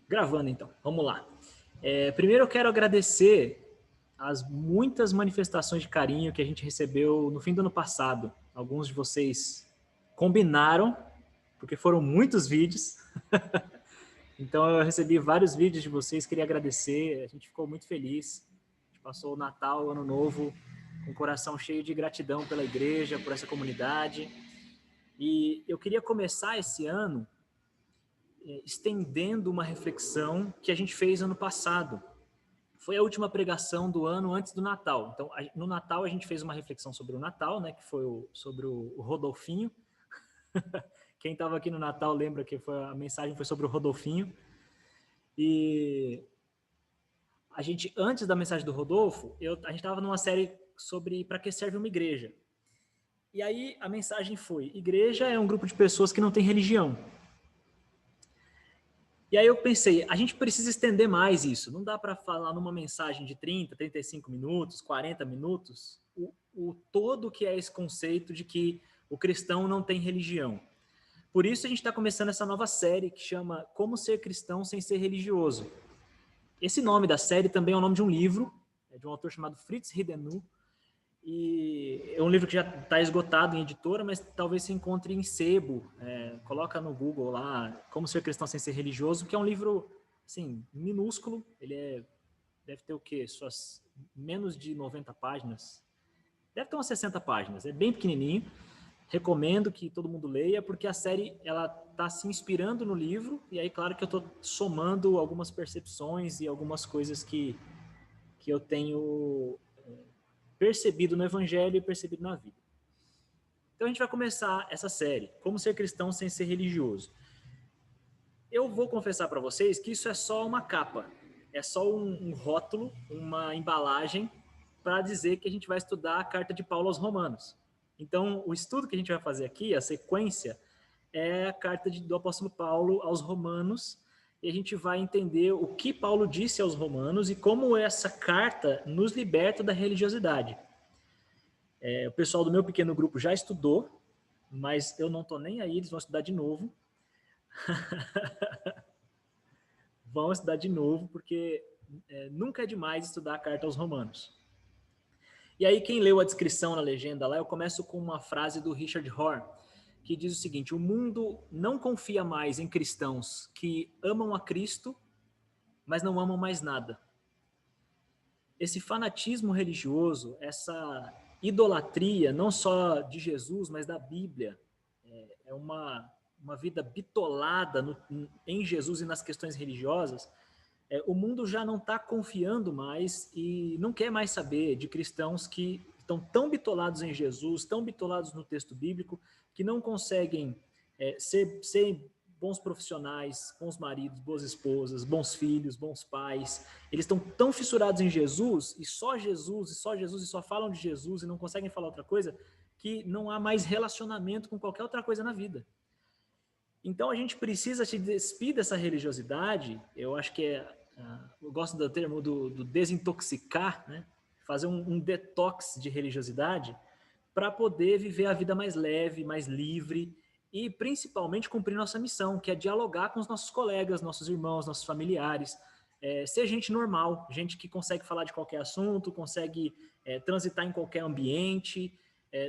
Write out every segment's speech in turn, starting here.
Gravando então, vamos lá. Primeiro eu quero agradecer as muitas manifestações de carinho que a gente recebeu no fim do ano passado. Alguns de vocês combinaram, porque foram muitos vídeos. Então eu recebi vários vídeos de vocês, queria agradecer, a gente ficou muito feliz. A gente passou o Natal, o Ano Novo, com o coração cheio de gratidão pela igreja, por essa comunidade. E eu queria começar esse ano estendendo uma reflexão que a gente fez ano passado. Foi a última pregação do ano antes do Natal. Então, no Natal a gente fez uma reflexão sobre o Natal, né, que foi sobre o Rodolfinho. Quem estava aqui no Natal lembra que a mensagem foi sobre o Rodolfinho. E a gente, antes da mensagem do Rodolfo, a gente estava numa série sobre para que serve uma igreja. E aí a mensagem foi: igreja é um grupo de pessoas que não tem religião. E aí eu pensei, a gente precisa estender mais isso. Não dá para falar numa mensagem de 30, 35 minutos, 40 minutos, o todo que é esse conceito de que o cristão não tem religião. Por isso a gente está começando essa nova série que chama Como Ser Cristão Sem Ser Religioso. Esse nome da série também é o nome de um livro, de um autor chamado Fritz Ridenu, e é um livro que já está esgotado em editora, mas talvez se encontre em sebo. Coloca no Google lá, Como Ser Cristão Sem Ser Religioso, que é um livro, assim, minúsculo. Ele deve ter o quê? Suas menos de 90 páginas. Deve ter umas 60 páginas. É bem pequenininho. Recomendo que todo mundo leia, porque a série ela está se inspirando no livro. E aí, claro que eu estou somando algumas percepções e algumas coisas que eu tenho percebido no evangelho e percebido na vida. Então a gente vai começar essa série, Como Ser Cristão Sem Ser Religioso. Eu vou confessar para vocês que isso é só uma capa, é só um rótulo, uma embalagem para dizer que a gente vai estudar a carta de Paulo aos Romanos. Então o estudo que a gente vai fazer aqui, a sequência, é a carta do apóstolo Paulo aos Romanos, e a gente vai entender o que Paulo disse aos Romanos e como essa carta nos liberta da religiosidade. O pessoal do meu pequeno grupo já estudou, mas eu não estou nem aí, eles vão estudar de novo. Vão estudar de novo, porque nunca é demais estudar a carta aos Romanos. E aí, quem leu a descrição na legenda lá, eu começo com uma frase do Richard Rohr, que diz o seguinte: o mundo não confia mais em cristãos que amam a Cristo, mas não amam mais nada. Esse fanatismo religioso, essa idolatria, não só de Jesus, mas da Bíblia, é uma vida bitolada em Jesus e nas questões religiosas. O mundo já não está confiando mais e não quer mais saber de cristãos que estão tão bitolados em Jesus, tão bitolados no texto bíblico, que não conseguem ser bons profissionais, bons maridos, boas esposas, bons filhos, bons pais. Eles estão tão fissurados em Jesus, e só Jesus, e só Jesus, e só falam de Jesus, e não conseguem falar outra coisa, que não há mais relacionamento com qualquer outra coisa na vida. Então a gente precisa se despir dessa religiosidade. Eu acho que eu gosto do termo do desintoxicar, né? Fazer um detox de religiosidade para poder viver a vida mais leve, mais livre e principalmente cumprir nossa missão, que é dialogar com os nossos colegas, nossos irmãos, nossos familiares, ser gente normal, gente que consegue falar de qualquer assunto, consegue transitar em qualquer ambiente,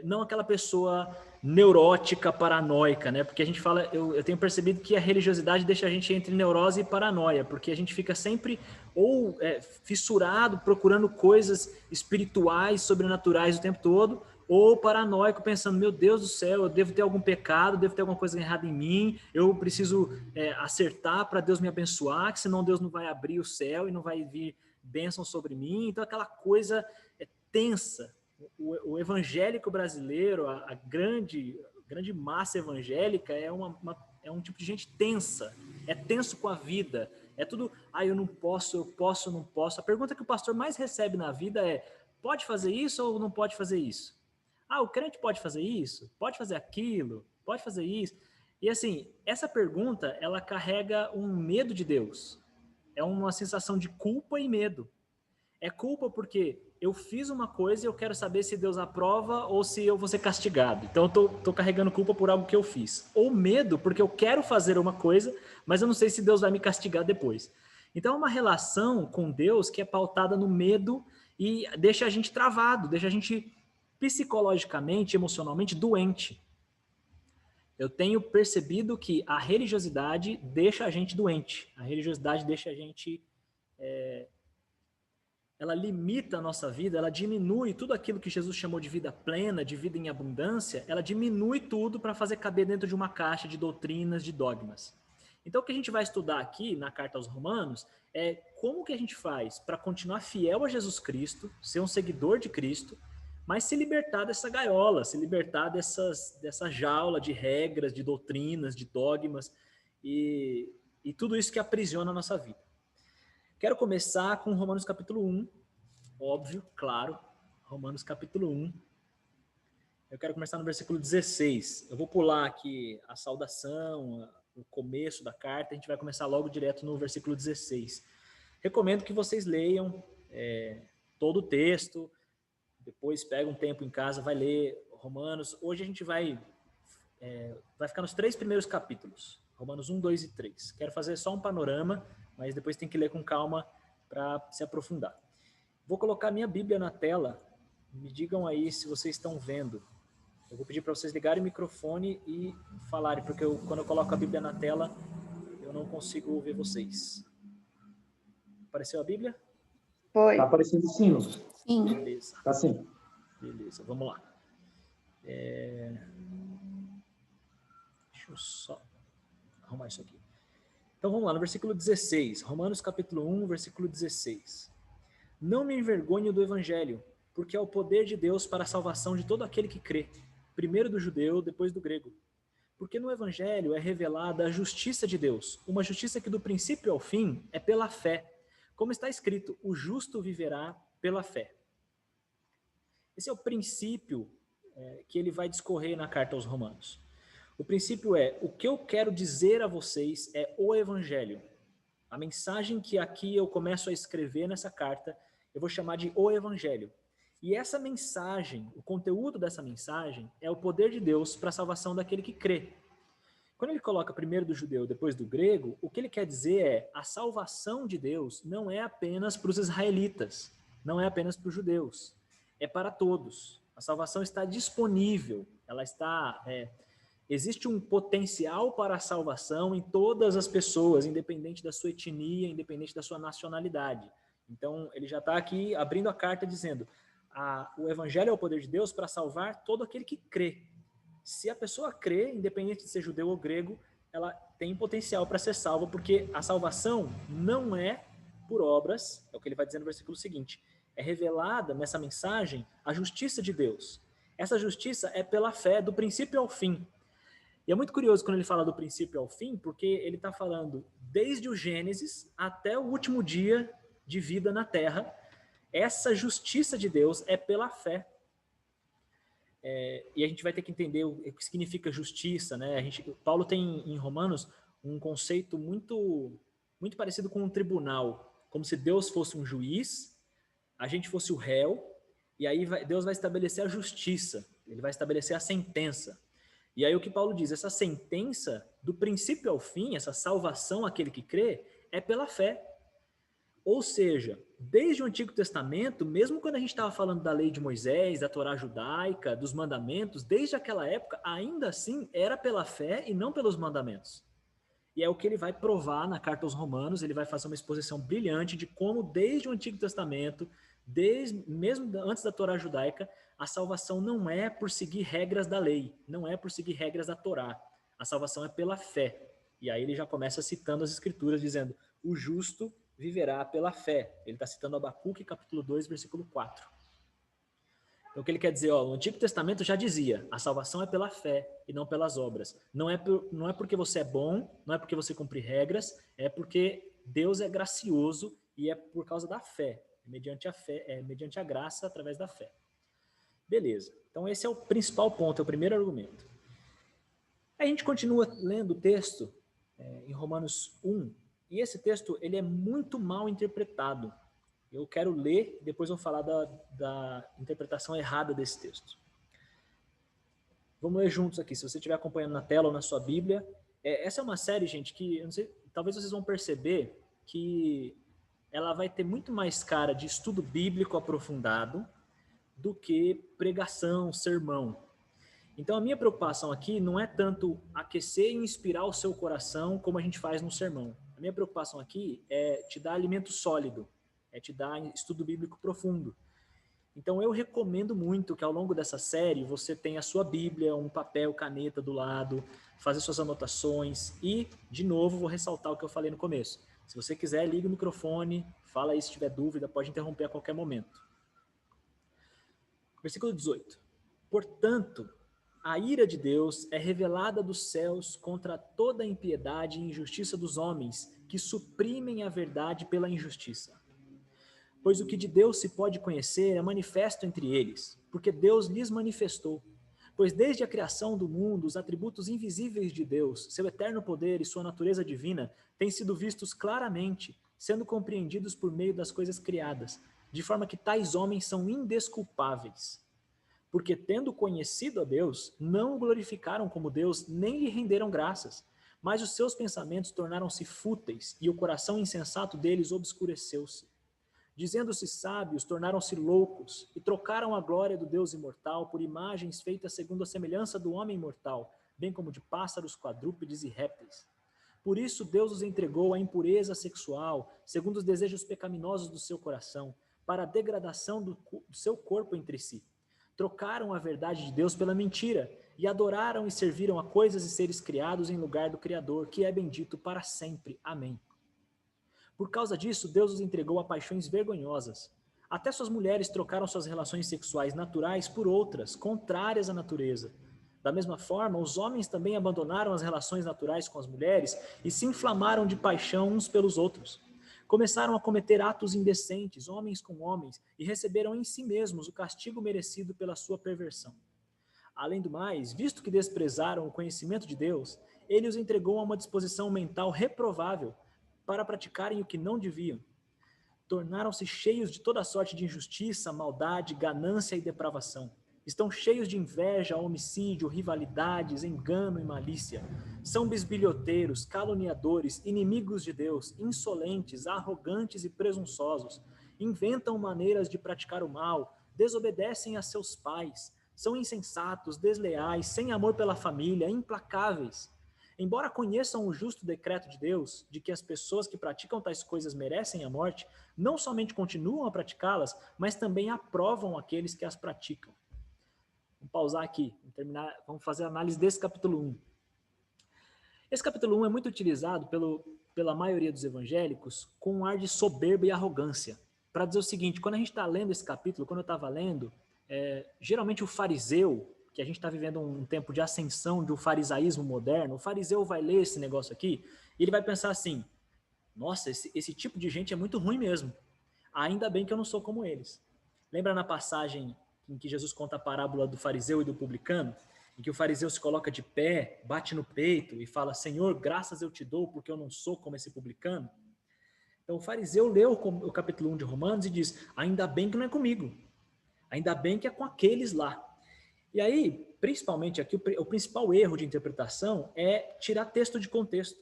não aquela pessoa neurótica, paranoica, né? Porque a gente fala, eu tenho percebido que a religiosidade deixa a gente entre neurose e paranoia, porque a gente fica sempre ou fissurado, procurando coisas espirituais, sobrenaturais o tempo todo, ou paranoico, pensando, meu Deus do céu, eu devo ter algum pecado, devo ter alguma coisa errada em mim, eu preciso acertar para Deus me abençoar, que senão Deus não vai abrir o céu e não vai vir bênção sobre mim. Então aquela coisa tensa. O evangélico brasileiro, a grande massa evangélica é um tipo de gente tensa, é tenso com a vida, é tudo, eu não posso, eu posso, não posso. A pergunta que o pastor mais recebe na vida é: pode fazer isso ou não pode fazer isso? O crente pode fazer isso? Pode fazer aquilo? Pode fazer isso? E assim, essa pergunta, ela carrega um medo de Deus, é uma sensação de culpa e medo. É culpa porque eu fiz uma coisa e eu quero saber se Deus aprova ou se eu vou ser castigado. Então eu tô carregando culpa por algo que eu fiz. Ou medo, porque eu quero fazer uma coisa, mas eu não sei se Deus vai me castigar depois. Então é uma relação com Deus que é pautada no medo e deixa a gente travado, deixa a gente psicologicamente, emocionalmente doente. Eu tenho percebido que a religiosidade deixa a gente doente. A religiosidade deixa a gente... ela limita a nossa vida, ela diminui tudo aquilo que Jesus chamou de vida plena, de vida em abundância, ela diminui tudo para fazer caber dentro de uma caixa de doutrinas, de dogmas. Então, o que a gente vai estudar aqui na Carta aos Romanos é como que a gente faz para continuar fiel a Jesus Cristo, ser um seguidor de Cristo, mas se libertar dessa gaiola, se libertar dessa jaula de regras, de doutrinas, de dogmas e tudo isso que aprisiona a nossa vida. Quero começar com Romanos capítulo 1, óbvio, claro, Romanos capítulo 1. Eu quero começar no versículo 16. Eu vou pular aqui a saudação, o começo da carta, a gente vai começar logo direto no versículo 16. Recomendo que vocês leiam todo o texto, depois pega um tempo em casa, vai ler Romanos. Hoje a gente vai ficar nos 3 primeiros capítulos, Romanos 1, 2 e 3. Quero fazer só um panorama, mas depois tem que ler com calma para se aprofundar. Vou colocar minha Bíblia na tela, me digam aí se vocês estão vendo. Eu vou pedir para vocês ligarem o microfone e falarem, porque quando eu coloco a Bíblia na tela, eu não consigo ver vocês. Apareceu a Bíblia? Foi. Tá aparecendo sim. Sim. Beleza. Tá sim. Beleza, vamos lá. Deixa eu só arrumar isso aqui. Então vamos lá, no versículo 16, Romanos capítulo 1, versículo 16. Não me envergonho do evangelho, porque é o poder de Deus para a salvação de todo aquele que crê, primeiro do judeu, depois do grego. Porque no evangelho é revelada a justiça de Deus, uma justiça que do princípio ao fim é pela fé. Como está escrito, o justo viverá pela fé. Esse é o princípio que ele vai discorrer na carta aos Romanos. O princípio é, o que eu quero dizer a vocês é o evangelho. A mensagem que aqui eu começo a escrever nessa carta, eu vou chamar de o evangelho. E essa mensagem, o conteúdo dessa mensagem, é o poder de Deus para a salvação daquele que crê. Quando ele coloca primeiro do judeu, depois do grego, o que ele quer dizer é, a salvação de Deus não é apenas para os israelitas, não é apenas para os judeus, é para todos. A salvação está disponível, ela está... existe um potencial para a salvação em todas as pessoas, independente da sua etnia, independente da sua nacionalidade. Então, ele já está aqui abrindo a carta dizendo, o evangelho é o poder de Deus para salvar todo aquele que crê. Se a pessoa crê, independente de ser judeu ou grego, ela tem potencial para ser salva, porque a salvação não é por obras, é o que ele vai dizer no versículo seguinte, é revelada nessa mensagem a justiça de Deus. Essa justiça é pela fé, do princípio ao fim. E é muito curioso quando ele fala do princípio ao fim, porque ele está falando desde o Gênesis até o último dia de vida na Terra. Essa justiça de Deus é pela fé. E a gente vai ter que entender o que significa justiça, né? Paulo tem em Romanos um conceito muito, muito parecido com um tribunal, como se Deus fosse um juiz, a gente fosse o réu, e aí Deus vai estabelecer a justiça, ele vai estabelecer a sentença. E aí o que Paulo diz, essa sentença, do princípio ao fim, essa salvação àquele que crê, é pela fé. Ou seja, desde o Antigo Testamento, mesmo quando a gente estava falando da lei de Moisés, da Torá judaica, dos mandamentos, desde aquela época, ainda assim, era pela fé e não pelos mandamentos. E é o que ele vai provar na carta aos Romanos, ele vai fazer uma exposição brilhante de como desde o Antigo Testamento, mesmo antes da Torá judaica, a salvação não é por seguir regras da lei, não é por seguir regras da Torá. A salvação é pela fé. E aí ele já começa citando as escrituras, dizendo, o justo viverá pela fé. Ele está citando Abacuque, capítulo 2, versículo 4. Então o que ele quer dizer? O Antigo Testamento já dizia, a salvação é pela fé e não pelas obras. Não é porque você é bom, não é porque você cumpre regras, é porque Deus é gracioso e é por causa da fé. Mediante a fé, mediante a graça, através da fé. Beleza. Então esse é o principal ponto, é o primeiro argumento. A gente continua lendo o texto em Romanos 1, e esse texto ele é muito mal interpretado. Eu quero ler, depois vou falar da interpretação errada desse texto. Vamos ler juntos aqui, se você estiver acompanhando na tela ou na sua Bíblia. Essa é uma série, gente, que eu não sei, talvez vocês vão perceber que ela vai ter muito mais cara de estudo bíblico aprofundado do que pregação, sermão. Então a minha preocupação aqui não é tanto aquecer e inspirar o seu coração como a gente faz no sermão. A minha preocupação aqui é te dar alimento sólido, é te dar estudo bíblico profundo. Então eu recomendo muito que ao longo dessa série você tenha a sua Bíblia, um papel, caneta do lado, fazer suas anotações e, de novo, vou ressaltar o que eu falei no começo. Se você quiser, liga o microfone, fala aí se tiver dúvida, pode interromper a qualquer momento. Versículo 18. Portanto, a ira de Deus é revelada dos céus contra toda a impiedade e injustiça dos homens que suprimem a verdade pela injustiça. Pois o que de Deus se pode conhecer é manifesto entre eles, porque Deus lhes manifestou. Pois desde a criação do mundo, os atributos invisíveis de Deus, seu eterno poder e sua natureza divina, têm sido vistos claramente, sendo compreendidos por meio das coisas criadas, de forma que tais homens são indesculpáveis. Porque, tendo conhecido a Deus, não o glorificaram como Deus, nem lhe renderam graças, mas os seus pensamentos tornaram-se fúteis, e o coração insensato deles obscureceu-se. Dizendo-se sábios, tornaram-se loucos, e trocaram a glória do Deus imortal por imagens feitas segundo a semelhança do homem mortal, bem como de pássaros, quadrúpedes e répteis. Por isso Deus os entregou à impureza sexual, segundo os desejos pecaminosos do seu coração, para a degradação do seu corpo entre si. Trocaram a verdade de Deus pela mentira, e adoraram e serviram a coisas e seres criados em lugar do Criador, que é bendito para sempre. Amém. Por causa disso, Deus os entregou a paixões vergonhosas. Até suas mulheres trocaram suas relações sexuais naturais por outras, contrárias à natureza. Da mesma forma, os homens também abandonaram as relações naturais com as mulheres e se inflamaram de paixão uns pelos outros. Começaram a cometer atos indecentes, homens com homens, e receberam em si mesmos o castigo merecido pela sua perversão. Além do mais, visto que desprezaram o conhecimento de Deus, ele os entregou a uma disposição mental reprovável, para praticarem o que não deviam. Tornaram-se cheios de toda sorte de injustiça, maldade, ganância e depravação. Estão cheios de inveja, homicídio, rivalidades, engano e malícia. São bisbilhoteiros, caluniadores, inimigos de Deus, insolentes, arrogantes e presunçosos. Inventam maneiras de praticar o mal, desobedecem a seus pais, são insensatos, desleais, sem amor pela família, implacáveis. Embora conheçam o justo decreto de Deus, de que as pessoas que praticam tais coisas merecem a morte, não somente continuam a praticá-las, mas também aprovam aqueles que as praticam. Vamos pausar aqui, vamos fazer a análise desse capítulo 1. Esse capítulo 1 é muito utilizado pela maioria dos evangélicos com um ar de soberba e arrogância. Para dizer o seguinte, quando a gente está lendo esse capítulo, quando eu estava lendo, geralmente o fariseu, que a gente está vivendo um tempo de ascensão do farisaísmo moderno, o fariseu vai ler esse negócio aqui e ele vai pensar assim, nossa, esse tipo de gente é muito ruim mesmo. Ainda bem que eu não sou como eles. Lembra na passagem em que Jesus conta a parábola do fariseu e do publicano? Em que o fariseu se coloca de pé, bate no peito e fala, Senhor, graças eu te dou porque eu não sou como esse publicano? Então o fariseu leu o capítulo 1 de Romanos e diz, ainda bem que não é comigo. Ainda bem que é com aqueles lá. E aí, principalmente aqui, o principal erro de interpretação é tirar texto de contexto.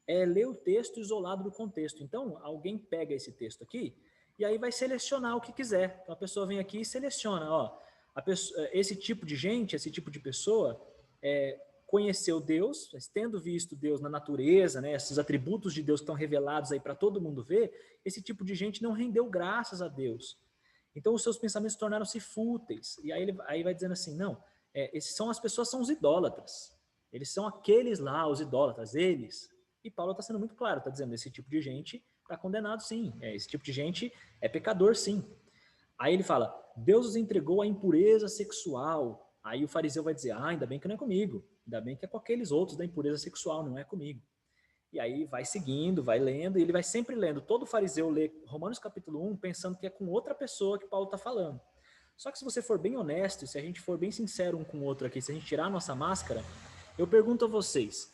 É ler o texto isolado do contexto. Então, alguém pega esse texto aqui e aí vai selecionar o que quiser. Então, a pessoa vem aqui e seleciona. Ó, esse tipo de gente, esse tipo de pessoa, conheceu Deus, tendo visto Deus na natureza, né, esses atributos de Deus que estão revelados aí para todo mundo ver, esse tipo de gente não rendeu graças a Deus. Então os seus pensamentos tornaram-se fúteis. E aí ele vai dizendo assim, não, as pessoas são os idólatras. Eles são aqueles lá, os idólatras, eles. E Paulo está sendo muito claro, está dizendo, esse tipo de gente está condenado sim, esse tipo de gente é pecador sim. Aí ele fala, Deus os entregou à impureza sexual. Aí o fariseu vai dizer, ainda bem que não é comigo, ainda bem que é com aqueles outros da impureza sexual, não é comigo. E aí vai seguindo, vai lendo, e ele vai sempre lendo. Todo fariseu lê Romanos capítulo 1 pensando que é com outra pessoa que Paulo está falando. Só que se você for bem honesto, se a gente for bem sincero um com o outro aqui, se a gente tirar a nossa máscara, eu pergunto a vocês,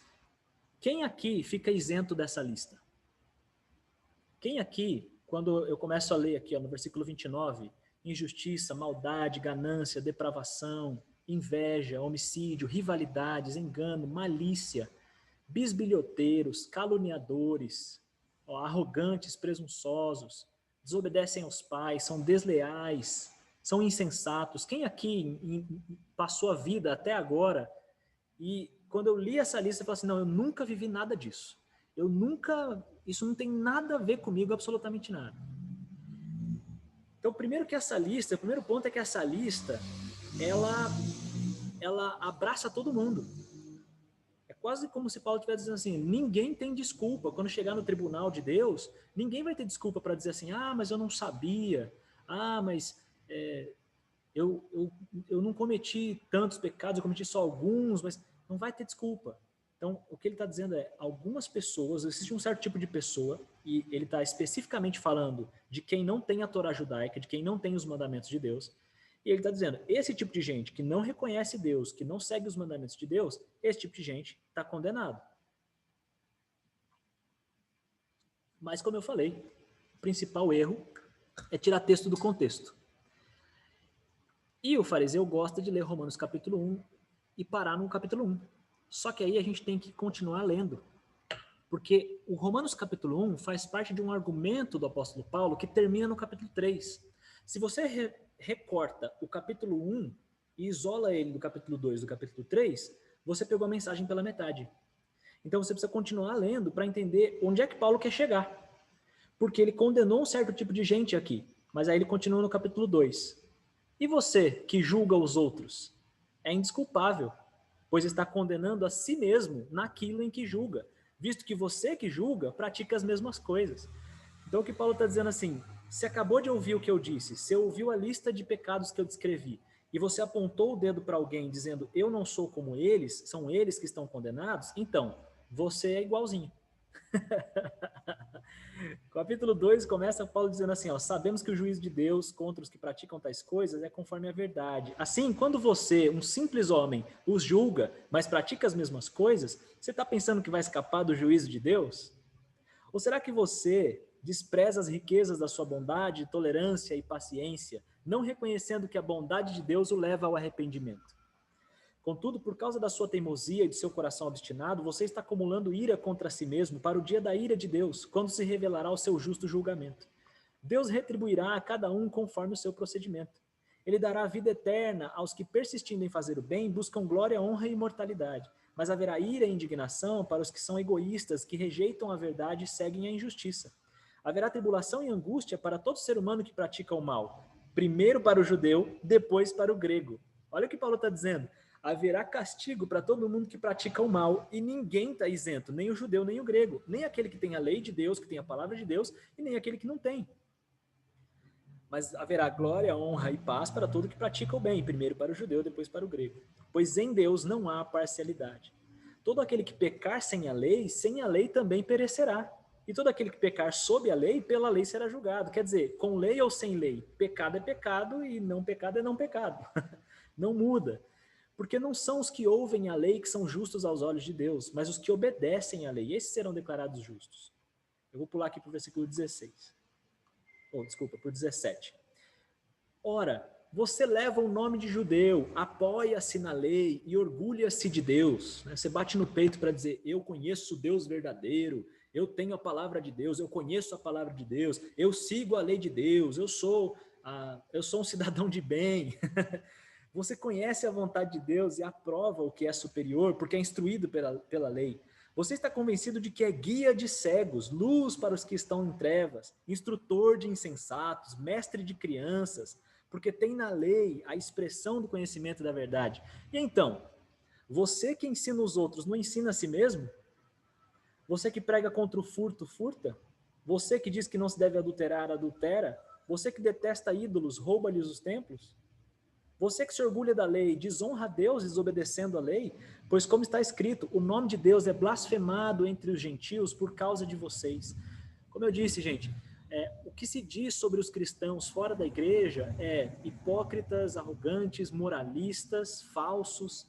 quem aqui fica isento dessa lista? Quem aqui quando eu começo a ler aqui, ó, no versículo 29, injustiça, maldade, ganância, depravação, inveja, homicídio, rivalidades, engano, malícia, bisbilhoteiros, caluniadores, ó, arrogantes, presunçosos, desobedecem aos pais, são desleais, são insensatos. Quem aqui passou a vida até agora e quando eu li essa lista, eu falei assim, não, eu nunca vivi nada disso. Eu nunca, isso não tem nada a ver comigo, absolutamente nada. Então, o primeiro ponto é que essa lista, ela abraça todo mundo. É quase como se Paulo estivesse dizendo assim, ninguém tem desculpa. Quando chegar no tribunal de Deus, ninguém vai ter desculpa para dizer assim, mas eu não sabia, mas eu não cometi tantos pecados, eu cometi só alguns, mas não vai ter desculpa. Então, o que ele está dizendo é, algumas pessoas, existe um certo tipo de pessoa, e ele está especificamente falando de quem não tem a Torá judaica, de quem não tem os mandamentos de Deus, e ele está dizendo, esse tipo de gente que não reconhece Deus, que não segue os mandamentos de Deus, esse tipo de gente está condenado. Mas, como eu falei, o principal erro é tirar texto do contexto. E o fariseu gosta de ler Romanos capítulo 1 e parar no capítulo 1. Só que aí a gente tem que continuar lendo. Porque o Romanos capítulo 1 faz parte de um argumento do apóstolo Paulo que termina no capítulo 3. Se você recorta o capítulo 1 e isola ele do capítulo 2 do capítulo 3, você pegou a mensagem pela metade. Então você precisa continuar lendo para entender onde é que Paulo quer chegar. Porque ele condenou um certo tipo de gente aqui, mas aí ele continua no capítulo 2. E você, que julga os outros, é indesculpável, pois está condenando a si mesmo naquilo em que julga, visto que você que julga pratica as mesmas coisas. Então o que Paulo está dizendo assim, você acabou de ouvir o que eu disse, você ouviu a lista de pecados que eu descrevi, e você apontou o dedo para alguém dizendo, eu não sou como eles, são eles que estão condenados, então, você é igualzinho. Capítulo 2 começa Paulo dizendo assim, sabemos que o juízo de Deus contra os que praticam tais coisas é conforme a verdade. Assim, quando você, um simples homem, os julga, mas pratica as mesmas coisas, você está pensando que vai escapar do juízo de Deus? Ou será que você despreza as riquezas da sua bondade, tolerância e paciência, não reconhecendo que a bondade de Deus o leva ao arrependimento? Contudo, por causa da sua teimosia e de seu coração obstinado, você está acumulando ira contra si mesmo para o dia da ira de Deus, quando se revelará o seu justo julgamento. Deus retribuirá a cada um conforme o seu procedimento. Ele dará vida eterna aos que, persistindo em fazer o bem, buscam glória, honra e imortalidade. Mas haverá ira e indignação para os que são egoístas, que rejeitam a verdade e seguem a injustiça. Haverá tribulação e angústia para todo ser humano que pratica o mal. Primeiro para o judeu, depois para o grego. Olha o que Paulo está dizendo. Haverá castigo para todo mundo que pratica o mal, e ninguém está isento, nem o judeu, nem o grego, nem aquele que tem a lei de Deus, que tem a palavra de Deus, e nem aquele que não tem. Mas haverá glória, honra e paz para todo que pratica o bem, primeiro para o judeu, depois para o grego. Pois em Deus não há parcialidade. Todo aquele que pecar sem a lei também perecerá. E todo aquele que pecar sob a lei, pela lei será julgado. Quer dizer, com lei ou sem lei, pecado é pecado e não pecado é não pecado. Não muda. Porque não são os que ouvem a lei que são justos aos olhos de Deus, mas os que obedecem à lei, esses serão declarados justos. Eu vou pular aqui para o versículo 16. Desculpa, por 17. Ora, você leva o nome de judeu, apoia-se na lei e orgulha-se de Deus. Você bate no peito para dizer, eu conheço o Deus verdadeiro, eu tenho a palavra de Deus, eu conheço a palavra de Deus, eu sigo a lei de Deus, eu sou um cidadão de bem. Você conhece a vontade de Deus e aprova o que é superior, porque é instruído pela lei. Você está convencido de que é guia de cegos, luz para os que estão em trevas, instrutor de insensatos, mestre de crianças, porque tem na lei a expressão do conhecimento da verdade. E então, você que ensina os outros, não ensina a si mesmo? Você que prega contra o furto, furta? Você que diz que não se deve adulterar, adultera? Você que detesta ídolos, rouba-lhes os templos? Você que se orgulha da lei, desonra a Deus desobedecendo a lei, pois como está escrito, o nome de Deus é blasfemado entre os gentios por causa de vocês. Como eu disse, gente, o que se diz sobre os cristãos fora da igreja é hipócritas, arrogantes, moralistas, falsos.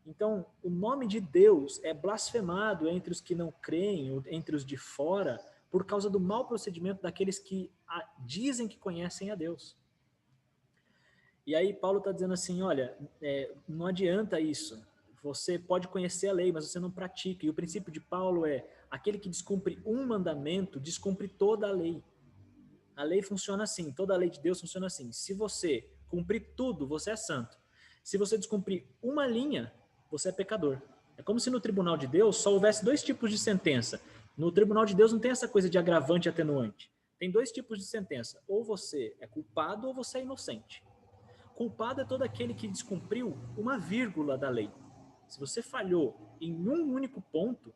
Então, o nome de Deus é blasfemado entre os que não creem, entre os de fora, por causa do mau procedimento daqueles que dizem que conhecem a Deus. E aí Paulo está dizendo assim, olha, não adianta isso. Você pode conhecer a lei, mas você não pratica. E o princípio de Paulo é, aquele que descumpre um mandamento, descumpre toda a lei. A lei funciona assim, toda a lei de Deus funciona assim. Se você cumprir tudo, você é santo. Se você descumprir uma linha, você é pecador. É como se no tribunal de Deus só houvesse dois tipos de sentença. No tribunal de Deus não tem essa coisa de agravante e atenuante. Tem dois tipos de sentença. Ou você é culpado ou você é inocente. Culpado é todo aquele que descumpriu uma vírgula da lei. Se você falhou em um único ponto,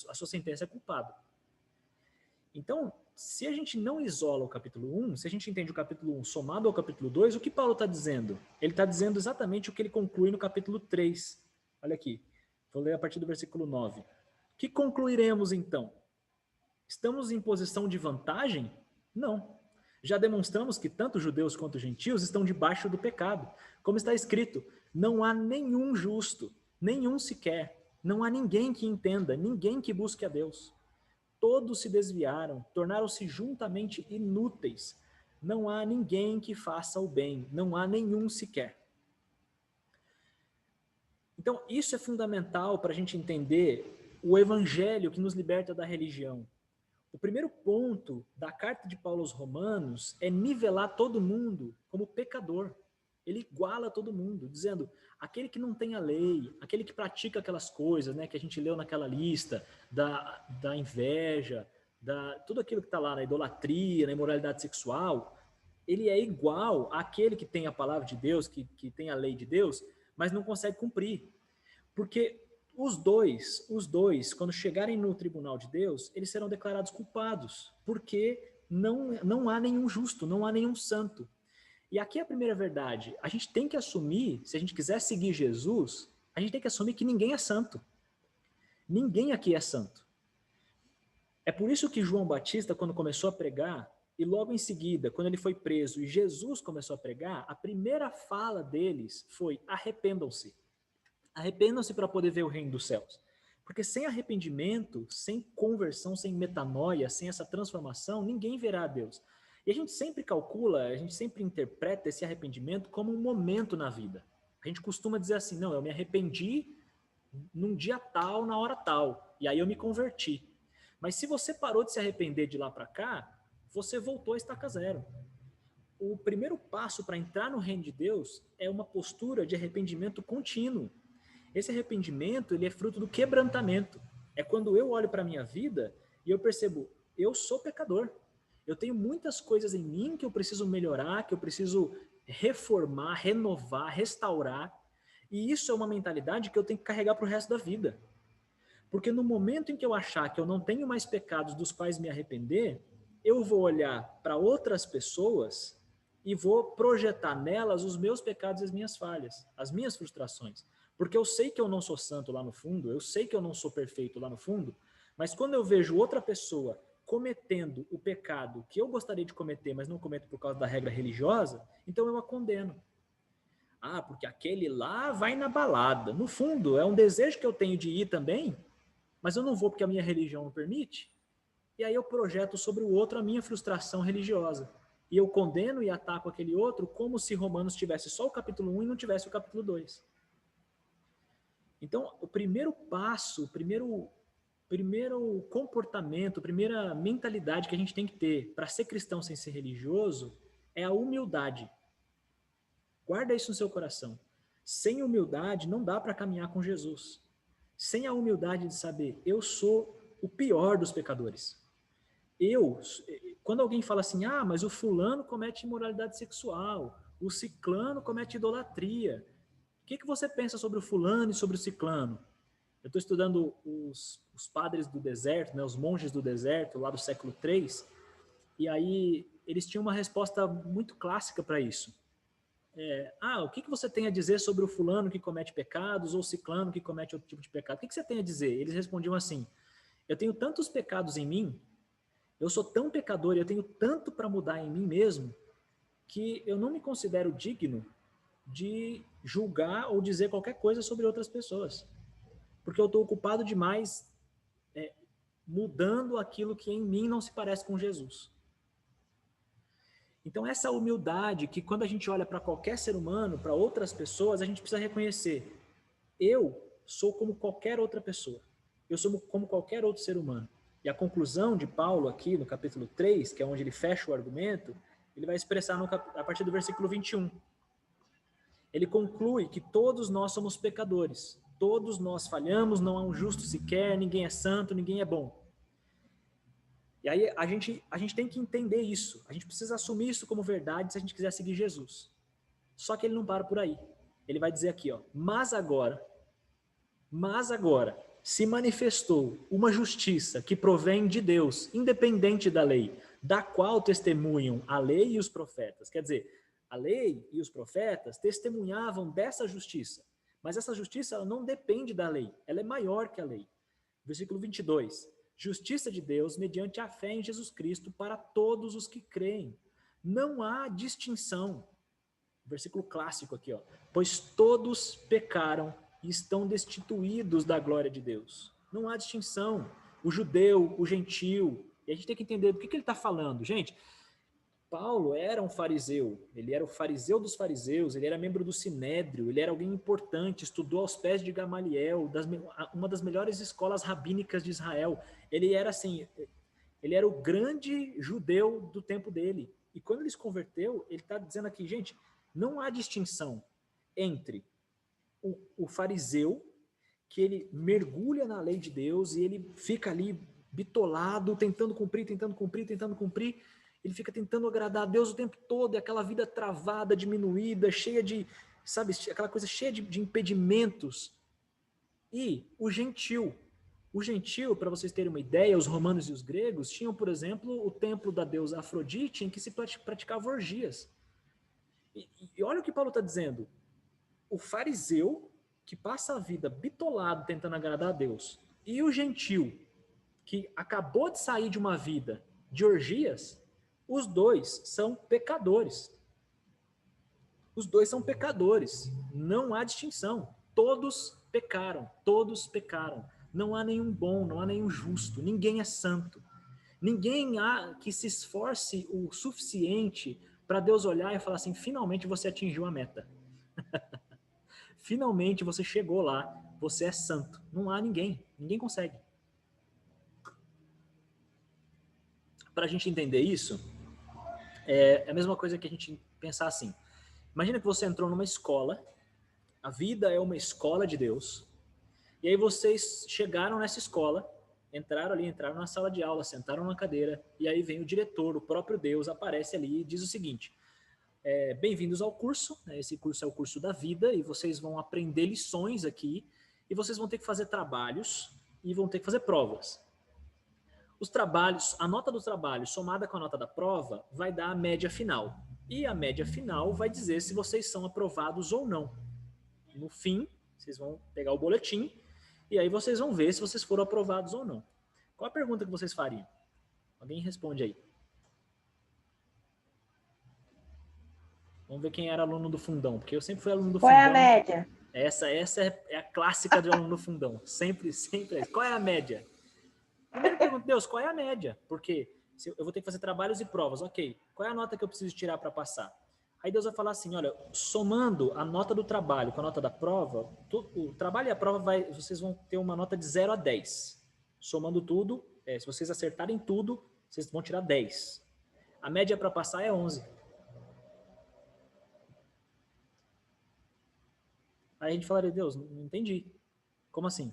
a sua sentença é culpado. Então, se a gente não isola o capítulo 1, se a gente entende o capítulo 1 somado ao capítulo 2, o que Paulo está dizendo? Ele está dizendo exatamente o que ele conclui no capítulo 3. Olha aqui, vou ler a partir do versículo 9. Que concluiremos então? Estamos em posição de vantagem? Não. Já demonstramos que tanto judeus quanto gentios estão debaixo do pecado. Como está escrito, não há nenhum justo, nenhum sequer. Não há ninguém que entenda, ninguém que busque a Deus. Todos se desviaram, tornaram-se juntamente inúteis. Não há ninguém que faça o bem, não há nenhum sequer. Então, isso é fundamental para a gente entender o evangelho que nos liberta da religião. O primeiro ponto da carta de Paulo aos Romanos é nivelar todo mundo como pecador. Ele iguala todo mundo, dizendo, aquele que não tem a lei, aquele que pratica aquelas coisas, né, que a gente leu naquela lista, da inveja, tudo aquilo que está lá na idolatria, na imoralidade sexual, ele é igual àquele que tem a palavra de Deus, que tem a lei de Deus, mas não consegue cumprir. Porque os dois, quando chegarem no tribunal de Deus, eles serão declarados culpados, porque não há nenhum justo, não há nenhum santo. E aqui é a primeira verdade. A gente tem que assumir, se a gente quiser seguir Jesus, a gente tem que assumir que ninguém é santo. Ninguém aqui é santo. É por isso que João Batista, quando começou a pregar, e logo em seguida, quando ele foi preso e Jesus começou a pregar, a primeira fala deles foi: arrependam-se. Arrependam-se para poder ver o reino dos céus. Porque sem arrependimento, sem conversão, sem metanoia, sem essa transformação, ninguém verá a Deus. E a gente sempre calcula, a gente sempre interpreta esse arrependimento como um momento na vida. A gente costuma dizer assim, não, eu me arrependi num dia tal, na hora tal, e aí eu me converti. Mas se você parou de se arrepender de lá para cá, você voltou a estaca zero. O primeiro passo para entrar no reino de Deus é uma postura de arrependimento contínuo. Esse arrependimento, ele é fruto do quebrantamento. É quando eu olho para a minha vida e eu percebo, eu sou pecador. Eu tenho muitas coisas em mim que eu preciso melhorar, que eu preciso reformar, renovar, restaurar. E isso é uma mentalidade que eu tenho que carregar para o resto da vida. Porque no momento em que eu achar que eu não tenho mais pecados dos quais me arrepender, eu vou olhar para outras pessoas e vou projetar nelas os meus pecados e as minhas falhas, as minhas frustrações. Porque eu sei que eu não sou santo lá no fundo, eu sei que eu não sou perfeito lá no fundo, mas quando eu vejo outra pessoa cometendo o pecado que eu gostaria de cometer, mas não cometo por causa da regra religiosa, então eu a condeno. Ah, porque aquele lá vai na balada. No fundo, é um desejo que eu tenho de ir também, mas eu não vou porque a minha religião não permite. E aí eu projeto sobre o outro a minha frustração religiosa. E eu condeno e ataco aquele outro como se Romanos tivesse só o capítulo 1 e não tivesse o capítulo 2. Então, o primeiro passo, o primeiro comportamento, a primeira mentalidade que a gente tem que ter para ser cristão sem ser religioso é a humildade. Guarda isso no seu coração. Sem humildade não dá para caminhar com Jesus. Sem a humildade de saber, eu sou o pior dos pecadores. Quando alguém fala assim, ah, mas o fulano comete imoralidade sexual, o ciclano comete idolatria. O que você pensa sobre o fulano e sobre o ciclano? Eu estou estudando os padres do deserto, né, os monges do deserto, lá do século III, e aí eles tinham uma resposta muito clássica para isso. O que você tem a dizer sobre o fulano que comete pecados ou o ciclano que comete outro tipo de pecado? O que você tem a dizer? Eles respondiam assim, eu tenho tantos pecados em mim, eu sou tão pecador e eu tenho tanto para mudar em mim mesmo, que eu não me considero digno de julgar ou dizer qualquer coisa sobre outras pessoas. Porque eu estou ocupado demais mudando aquilo que em mim não se parece com Jesus. Então, essa humildade que quando a gente olha para qualquer ser humano, para outras pessoas, a gente precisa reconhecer: eu sou como qualquer outra pessoa. Eu sou como qualquer outro ser humano. E a conclusão de Paulo aqui no capítulo 3, que é onde ele fecha o argumento, ele vai expressar a partir do versículo 21. Ele conclui que todos nós somos pecadores. Todos nós falhamos, não há um justo sequer, ninguém é santo, ninguém é bom. E aí a gente tem que entender isso. A gente precisa assumir isso como verdade se a gente quiser seguir Jesus. Só que ele não para por aí. Ele vai dizer aqui, ó, mas agora, se manifestou uma justiça que provém de Deus, independente da lei, da qual testemunham a lei e os profetas. Quer dizer, a lei e os profetas testemunhavam dessa justiça. Mas essa justiça ela não depende da lei, ela é maior que a lei. Versículo 22. Justiça de Deus mediante a fé em Jesus Cristo para todos os que creem. Não há distinção. Versículo clássico aqui, ó. Pois todos pecaram e estão destituídos da glória de Deus. Não há distinção. O judeu, o gentil. E a gente tem que entender do que ele está falando. Gente, Paulo era um fariseu. Ele era o fariseu dos fariseus. Ele era membro do Sinédrio. Ele era alguém importante. Estudou aos pés de Gamaliel, uma das melhores escolas rabínicas de Israel. Ele era assim, ele era o grande judeu do tempo dele. E quando ele se converteu, ele está dizendo aqui, gente, não há distinção entre o fariseu, que ele mergulha na lei de Deus e ele fica ali bitolado, tentando cumprir, ele fica tentando agradar a Deus o tempo todo, e aquela vida travada, diminuída, cheia de, sabe, aquela coisa cheia de impedimentos. E o gentil, para vocês terem uma ideia, os romanos e os gregos tinham, por exemplo, o templo da deusa Afrodite, em que se praticava orgias. E olha o que Paulo está dizendo. O fariseu, que passa a vida bitolado tentando agradar a Deus, e o gentil, que acabou de sair de uma vida de orgias, os dois são pecadores. Os dois são pecadores. Não há distinção. Todos pecaram. Todos pecaram. Não há nenhum bom, não há nenhum justo. Ninguém é santo. Ninguém há que se esforce o suficiente para Deus olhar e falar assim, finalmente você atingiu a meta. Finalmente você chegou lá, você é santo. Não há ninguém. Ninguém consegue. Para a gente entender isso, é a mesma coisa que a gente pensar assim. Imagina que você entrou numa escola, a vida é uma escola de Deus, e aí vocês chegaram nessa escola, entraram na sala de aula, sentaram na cadeira, e aí vem o diretor, o próprio Deus, aparece ali e diz o seguinte, bem-vindos ao curso, né, esse curso é o curso da vida, e vocês vão aprender lições aqui, e vocês vão ter que fazer trabalhos, e vão ter que fazer provas. Os trabalhos, a nota dos trabalhos somada com a nota da prova vai dar a média final. E a média final vai dizer se vocês são aprovados ou não. No fim, vocês vão pegar o boletim e aí vocês vão ver se vocês foram aprovados ou não. Qual a pergunta que vocês fariam? Alguém responde aí. Vamos ver quem era aluno do fundão, porque eu sempre fui aluno do fundão. Qual é a média? Essa é a clássica de aluno do fundão. Sempre é. Qual é a média? Primeiro pergunto, Deus, qual é a média? Porque eu vou ter que fazer trabalhos e provas, ok. Qual é a nota que eu preciso tirar para passar? Aí Deus vai falar assim, olha, somando a nota do trabalho com a nota da prova, o trabalho e a prova, vocês vão ter uma nota de 0 a 10. Somando tudo, se vocês acertarem tudo, vocês vão tirar 10. A média para passar é 11. Aí a gente falaria, Deus, não entendi. Como assim?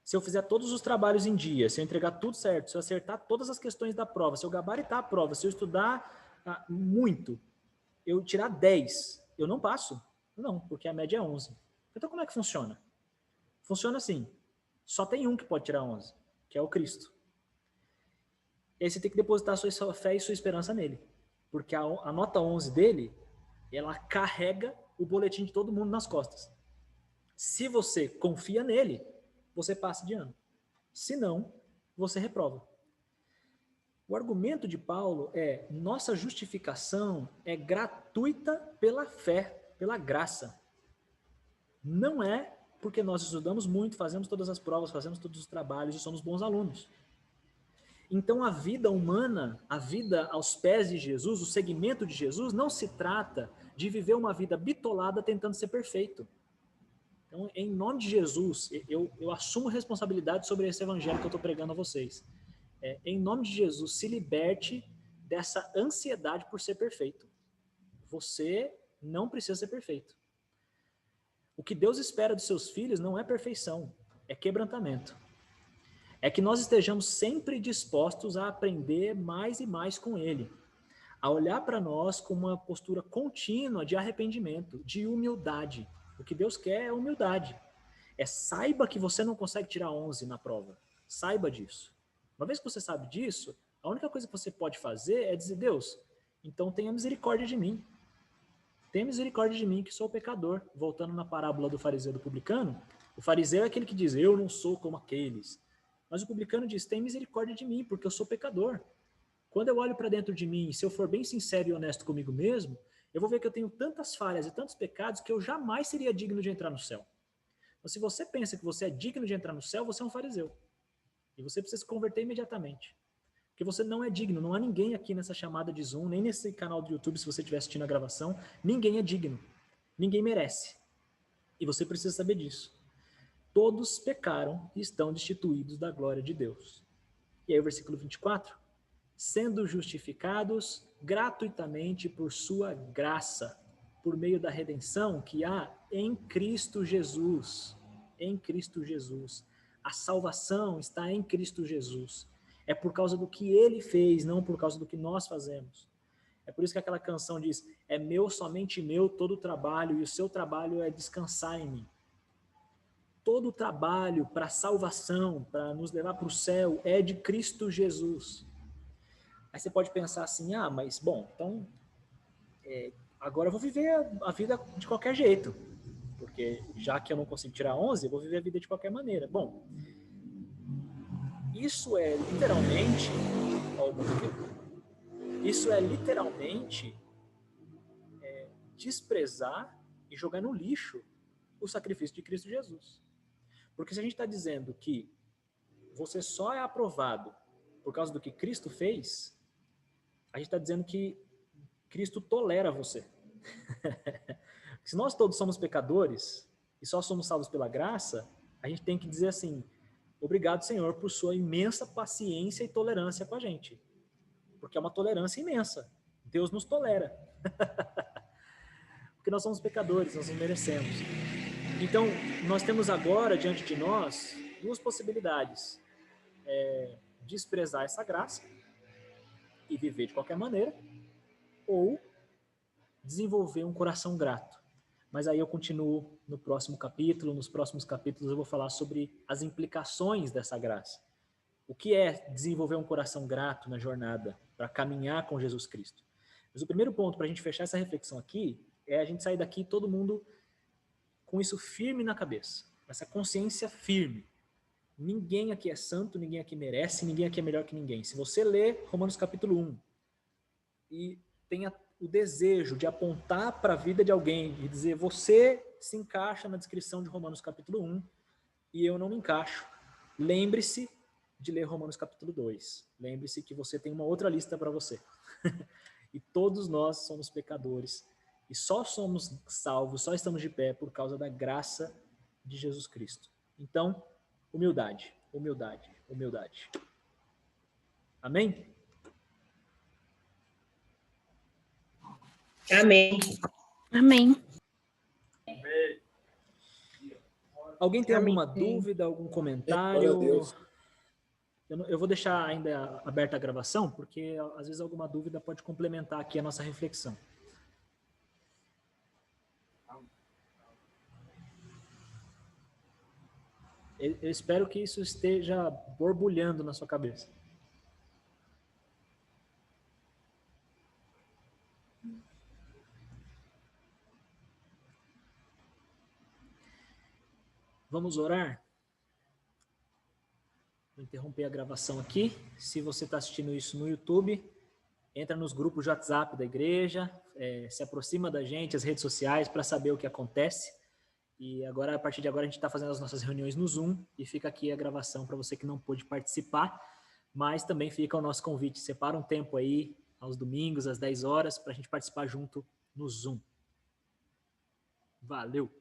Se eu fizer todos os trabalhos em dia, se eu entregar tudo certo, se eu acertar todas as questões da prova, se eu gabaritar a prova, se eu estudar muito, eu tirar 10, eu não passo? Não, porque a média é 11. Então como é que funciona? Funciona assim, só tem um que pode tirar 11, que é o Cristo. E aí você tem que depositar a sua fé e sua esperança nele. Porque a nota 11 dele, ela carrega o boletim de todo mundo nas costas. Se você confia nele, você passa de ano. Se não, você reprova. O argumento de Paulo é: nossa justificação é gratuita pela fé, pela graça. Não é porque nós estudamos muito, fazemos todas as provas, fazemos todos os trabalhos e somos bons alunos. Então a vida humana, a vida aos pés de Jesus, o seguimento de Jesus, não se trata de viver uma vida bitolada tentando ser perfeito. Então, em nome de Jesus, eu assumo responsabilidade sobre esse evangelho que eu estou pregando a vocês. Em nome de Jesus, se liberte dessa ansiedade por ser perfeito. Você não precisa ser perfeito. O que Deus espera dos seus filhos não é perfeição, é quebrantamento. É que nós estejamos sempre dispostos a aprender mais e mais com Ele, a olhar para nós com uma postura contínua de arrependimento, de humildade. O que Deus quer é humildade. Saiba que você não consegue tirar 11 na prova. Saiba disso. Uma vez que você sabe disso, a única coisa que você pode fazer é dizer, Deus, então tenha misericórdia de mim. Tenha misericórdia de mim, que sou pecador. Voltando na parábola do fariseu e do publicano, o fariseu é aquele que diz, eu não sou como aqueles. Mas o publicano diz, tem misericórdia de mim, porque eu sou pecador. Quando eu olho para dentro de mim, se eu for bem sincero e honesto comigo mesmo, eu vou ver que eu tenho tantas falhas e tantos pecados que eu jamais seria digno de entrar no céu. Então, se você pensa que você é digno de entrar no céu, você é um fariseu. E você precisa se converter imediatamente. Porque você não é digno. Não há ninguém aqui nessa chamada de Zoom, nem nesse canal do YouTube, se você estiver assistindo a gravação. Ninguém é digno. Ninguém merece. E você precisa saber disso. Todos pecaram e estão destituídos da glória de Deus. E aí o versículo 24. Sendo justificados gratuitamente por sua graça, por meio da redenção que há em Cristo Jesus. Em Cristo Jesus. A salvação está em Cristo Jesus. É por causa do que Ele fez, não por causa do que nós fazemos. É por isso que aquela canção diz, é meu, somente meu, todo o trabalho, e o seu trabalho é descansar em mim. Todo o trabalho para a salvação, para nos levar para o céu, é de Cristo Jesus. Aí você pode pensar assim, mas bom, então agora eu vou viver a vida de qualquer jeito, porque já que eu não consigo tirar 11, eu vou viver a vida de qualquer maneira. Bom, isso é literalmente, desprezar e jogar no lixo o sacrifício de Cristo Jesus. Porque se a gente está dizendo que você só é aprovado por causa do que Cristo fez, a gente está dizendo que Cristo tolera você. Se nós todos somos pecadores e só somos salvos pela graça, a gente tem que dizer assim, obrigado, Senhor, por sua imensa paciência e tolerância com a gente. Porque é uma tolerância imensa. Deus nos tolera. Porque nós somos pecadores, nós não merecemos. Então, nós temos agora, diante de nós, duas possibilidades. Desprezar essa graça e viver de qualquer maneira, ou desenvolver um coração grato. Mas aí eu continuo no próximo capítulo, nos próximos capítulos eu vou falar sobre as implicações dessa graça. O que é desenvolver um coração grato na jornada, para caminhar com Jesus Cristo. Mas o primeiro ponto para a gente fechar essa reflexão aqui, é a gente sair daqui todo mundo com isso firme na cabeça, essa consciência firme. Ninguém aqui é santo, ninguém aqui merece, ninguém aqui é melhor que ninguém. Se você lê Romanos capítulo 1 e tenha o desejo de apontar para a vida de alguém e dizer, você se encaixa na descrição de Romanos capítulo 1 e eu não me encaixo, lembre-se de ler Romanos capítulo 2. Lembre-se que você tem uma outra lista para você. E todos nós somos pecadores e só somos salvos, só estamos de pé por causa da graça de Jesus Cristo. Então, humildade, humildade, humildade. Amém? Amém. Amém. Alguém tem alguma dúvida, algum comentário? Eu vou deixar ainda aberta a gravação, porque às vezes alguma dúvida pode complementar aqui a nossa reflexão. Eu espero que isso esteja borbulhando na sua cabeça. Vamos orar? Vou interromper a gravação aqui. Se você está assistindo isso no YouTube, entra nos grupos de WhatsApp da igreja, se aproxima da gente, as redes sociais, para saber o que acontece. E agora, a partir de agora, a gente está fazendo as nossas reuniões no Zoom e fica aqui a gravação para você que não pôde participar. mas também fica o nosso convite. Separa um tempo aí, aos domingos, às 10 horas, para a gente participar junto no Zoom. Valeu!